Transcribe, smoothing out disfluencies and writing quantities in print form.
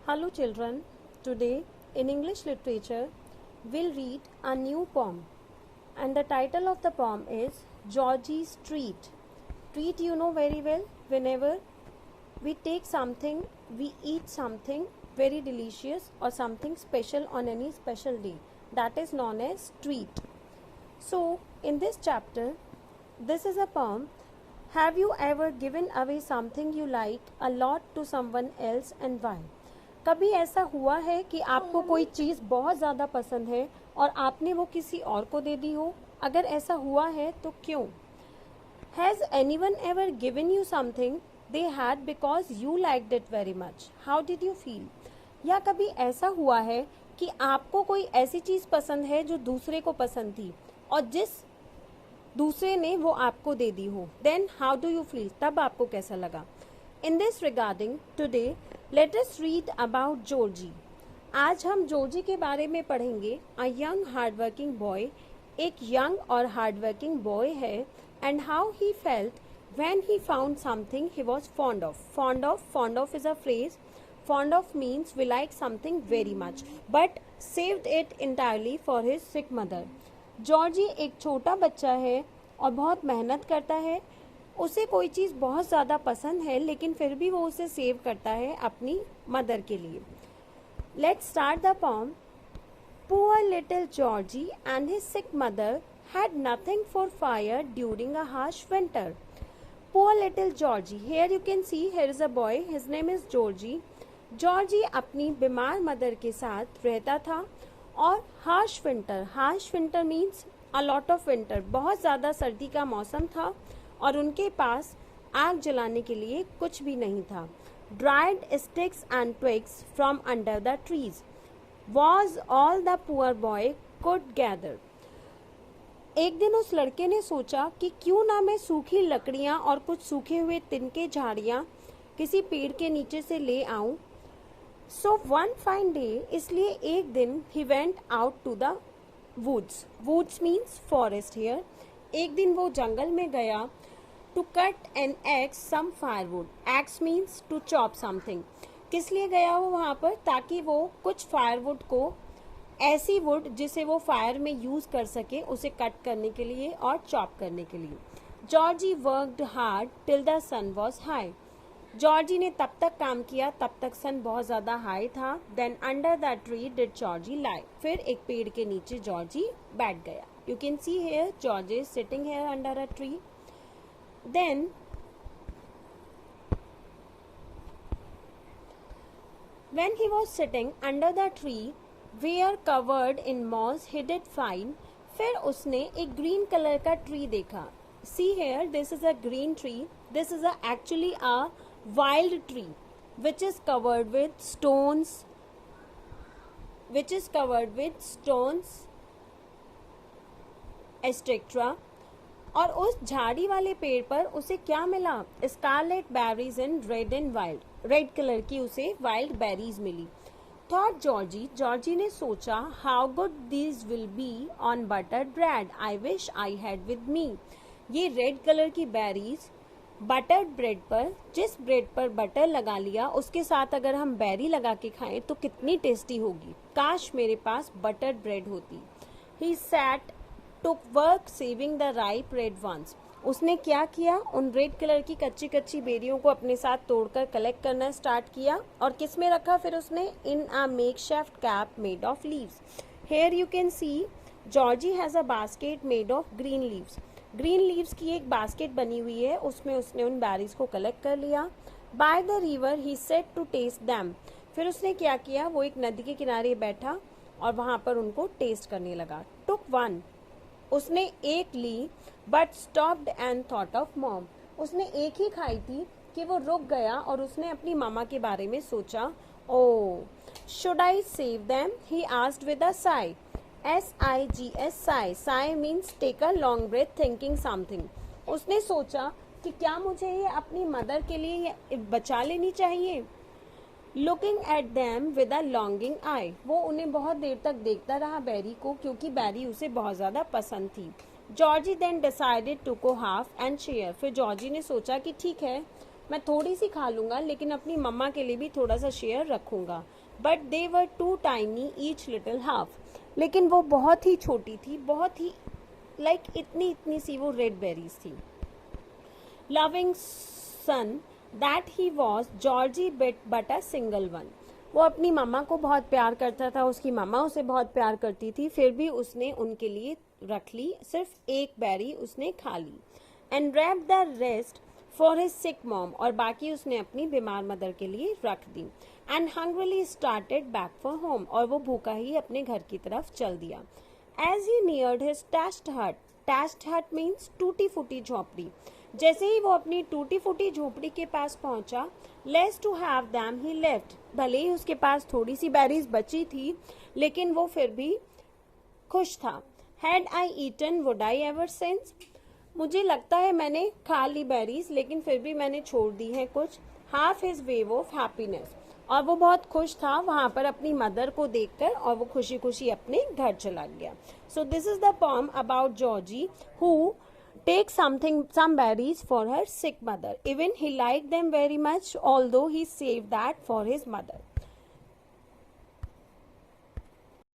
Hello children, today in English literature we'll read a new poem and the title of the poem is Georgie's Treat. Treat you know very well, whenever we take something, we eat something very delicious or something special on any special day, that is known as treat. So in this chapter, this is a poem. Have you ever given away something you like a lot to someone else and why? कभी ऐसा हुआ है कि आपको कोई चीज़ बहुत ज़्यादा पसंद है और आपने वो किसी और को दे दी हो? अगर ऐसा हुआ है तो क्यों? Has anyone ever given you something they had because you liked it very much? How did you feel? या कभी ऐसा हुआ है कि आपको कोई ऐसी चीज़ पसंद है जो दूसरे को पसंद थी और जिस दूसरे ने वो आपको दे दी हो, then how do you feel? तब आपको कैसा लगा? In this regarding today let us read about Georgie. आज हम जॉर्जी के बारे में पढ़ेंगे. अ यंग हार्डवर्किंग बॉय, एक यंग और हार्डवर्किंग बॉय है, and how he felt when he found something he was fond of. Fond of is a phrase. Fond of means we like something very much but saved it entirely for his sick mother. Georgy एक छोटा बच्चा है और बहुत मेहनत करता है. उसे कोई चीज़ बहुत ज़्यादा पसंद है लेकिन फिर भी वो उसे सेव करता है अपनी मदर के लिए. Let's start the poem. Poor little Georgie and his sick mother had nothing for fire during a harsh winter. Poor little Georgie, here you can see here is a boy, his name is Georgie. Georgie अपनी बीमार mother के साथ रहता था और harsh winter means a lot of winter, बहुत ज़्यादा सर्दी का मौसम था और उनके पास आग जलाने के लिए कुछ भी नहीं था. Dried sticks and twigs from under the trees was all the poor boy could gather. एक दिन उस लड़के ने सोचा कि क्यों ना मैं सूखी लकड़ियाँ और कुछ सूखे हुए तिनके झाड़ियाँ किसी पेड़ के नीचे से ले आऊँ. सो वन फाइन डे, इसलिए एक दिन he went out to the woods means forest here. एक दिन वो जंगल में गया. To cut an axe some firewood. Axe means to chop something. किस लिए गया वो वहाँ पर? ताकि वो कुछ फायरवुड को, ऐसी वुड जिसे वो फायर में यूज़ कर सके, उसे कट करने के लिए और चॉप करने के लिए. Georgie worked hard till the sun was high. Georgie ने तब तक काम किया तब तक सन बहुत ज़्यादा हाई था. Then under the tree did Georgie lie. फिर एक पेड़ के नीचे जॉर्जी बैठ गया. You can see here George is sitting here under a tree. Then when he was sitting under the tree where covered in moss he did find, फिर उसने एक green color का tree देखा. See here, this is a green tree. This is actually a wild tree which is covered with stones एस्ट्रेक्ट्रा. और उस झाड़ी वाले पेड़ पर उसे क्या मिला? Scarlet berries and red and wild. Red colour की उसे वाइल्ड बेरीज मिली. थॉट जॉर्जी ने सोचा, how good these will be on buttered bread. I wish I had with me. ये रेड कलर की बेरीज बटर्ड ब्रेड पर, जिस bread पर बटर लगा लिया उसके साथ अगर हम बेरी लगा के खाएं तो कितनी टेस्टी होगी. काश मेरे पास बटर्ड ब्रेड होती. He sat took work saving the ripe red ones. उसने क्या किया? उन रेड कलर की कच्ची कच्ची बेरियों को अपने साथ तोड़कर कलेक्ट करना स्टार्ट किया. और किस में रखा फिर उसने? In a makeshift cap made of leaves. Here you can see Georgie has a basket made of green leaves. Green leaves की एक बास्केट बनी हुई है, उसमें उसने उन बेरीज को कलेक्ट कर लिया. By the river he sat to taste them. फिर उसने क्या किया? वो एक नदी के किनारे बैठा और वहाँ पर उनको टेस्ट करने लगा. टुक वन, उसने एक ली. But stopped and thought of mom. उसने एक ही खाई थी कि वो रुक गया और उसने अपनी मामा के बारे में सोचा. Oh, should I save them? He asked with a sigh. SIGS, sigh means take a long breath thinking something. उसने सोचा कि क्या मुझे ये अपनी मदर के लिए बचा लेनी चाहिए. Looking at them with a longing eye. वो उन्हें बहुत देर तक देखता रहा बेरी को, क्योंकि बेरी उसे बहुत ज़्यादा पसंद थी. Georgie then decided to go half and share. फिर जॉर्जी ने सोचा कि ठीक है, मैं थोड़ी सी खा लूंगा लेकिन अपनी मम्मा के लिए भी थोड़ा सा शेयर रखूंगा. But they were too tiny each little half. लेकिन वो बहुत ही छोटी थी, बहुत ही इतनी इतनी सी वो रेड बेरीज थी. Loving son that he was, Georgie but a single one. वो अपनी मम्मा को बहुत प्यार करता था, उसकी मम्मा उसे बहुत प्यार करती थी, फिर भी उसने उनके लिए रख ली, सिर्फ एक बेरी उसने खा ली. And wrap the rest for his sick mom, और बाकी उसने अपनी बीमार मदर के लिए रख दी. And hungrily started back for home, और वो भूखा ही अपने घर की तरफ चल दिया. एज ही नियर्ड हिज टैच्ड हट मीन्स टूटी फूटी झोपड़ी. जैसे ही वो अपनी टूटी फूटी झोपड़ी के पास पहुंचा, less to have them he left. भले ही उसके पास थोड़ी सी बेरीज बची थी, लेकिन वो फिर भी खुश था. Had I eaten wood I ever since, मुझे लगता है मैंने खा ली बेरीज, लेकिन फिर भी मैंने छोड़ दी है कुछ. Half his wave of happiness, और वो बहुत खुश था वहां पर अपनी मदर को देखकर, और वो खुशी खुशी अपने घर चला गया. So this is the poem about Georgie who takes some berries for her sick mother. Even he liked them very much, although he saved that for his mother.